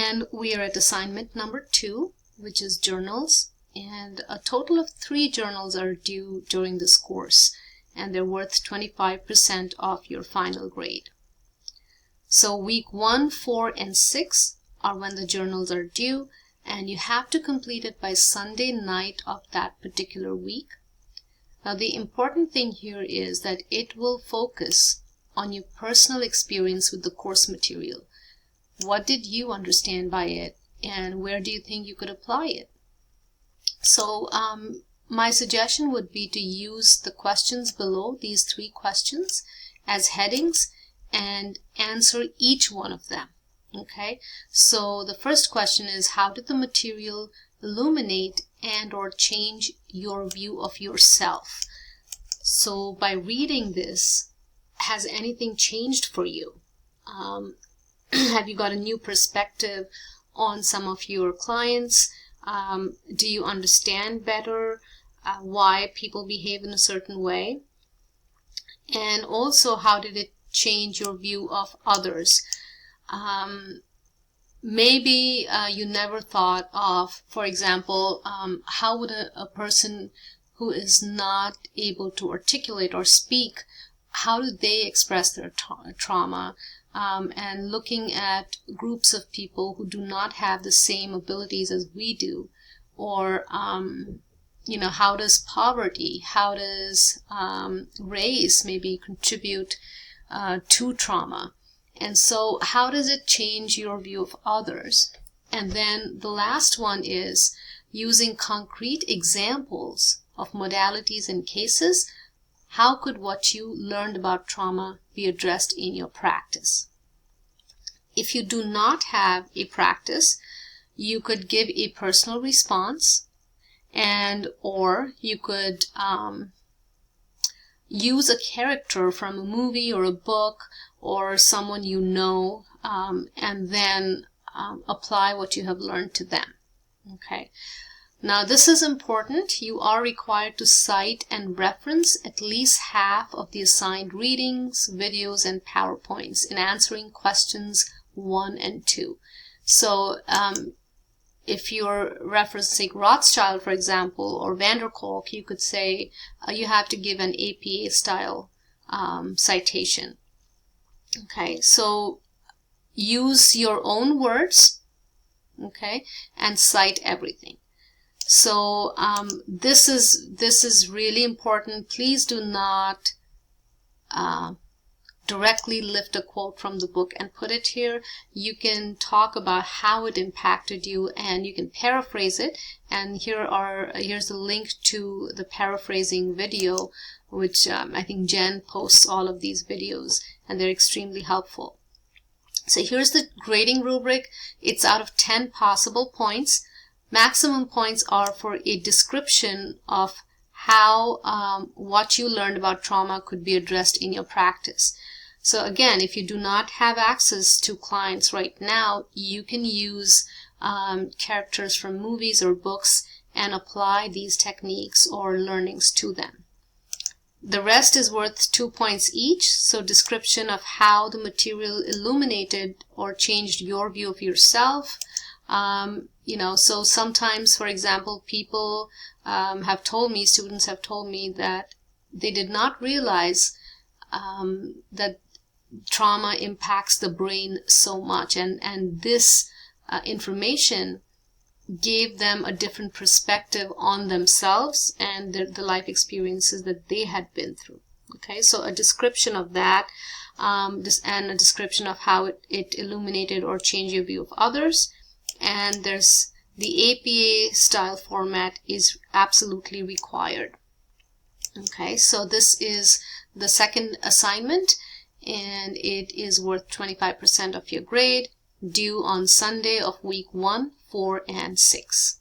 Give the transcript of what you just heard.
And we are at assignment number 2, which is journals. And a total of 3 journals are due during this course, and they're worth 25% of your final grade. So week 1, 4, and 6 are when the journals are due, and you have to complete it by Sunday night of that particular week. Now the important thing here is that it will focus on your personal experience with the course material. What did you understand by it, and where do you think you could apply it? So my suggestion would be to use the questions below, these 3 questions, as headings and answer each one of them. Okay, so the first question is, how did the material illuminate and or change your view of yourself? So by reading this, has anything changed for you? Have you got a new perspective on some of your clients? Do you understand better why people behave in a certain way? And also, how did it change your view of others? Maybe you never thought of, for example, how would a person who is not able to articulate or speak, how do they express their trauma? And looking at groups of people who do not have the same abilities as we do, or you know, how does poverty, how does race maybe contribute to trauma? And so how does it change your view of others? And then the last one is using concrete examples of modalities and cases. How could what you learned about trauma be addressed in your practice? If you do not have a practice, you could give a personal response, and or you could use a character from a movie or a book or someone you know, and then apply what you have learned to them. Okay. Now this is important. You are required to cite and reference at least half of the assigned readings, videos, and PowerPoints in answering questions 1 and 2. So if you're referencing Rothschild, for example, or Van der Kolk, you could say you have to give an APA style citation. Okay, so use your own words, okay, and cite everything. So this is really important. Please do not directly lift a quote from the book and put it here. You can talk about how it impacted you, and you can paraphrase it. And here's a link to the paraphrasing video, which I think Jen posts all of these videos, and they're extremely helpful. So here's the grading rubric. It's out of 10 possible points. Maximum points are for a description of how what you learned about trauma could be addressed in your practice. So again, if you do not have access to clients right now, you can use characters from movies or books and apply these techniques or learnings to them. The rest is worth 2 points each. So description of how the material illuminated or changed your view of yourself. You know, so sometimes, for example, people have told me, students have told me that they did not realize that trauma impacts the brain so much, and this information gave them a different perspective on themselves and the life experiences that they had been through. Okay, so a description of that, and a description of how it illuminated or changed your view of others. And there's the APA style format is absolutely required. Okay, so this is the second assignment, and it is worth 25% of your grade, due on Sunday of week 1, 4, and 6.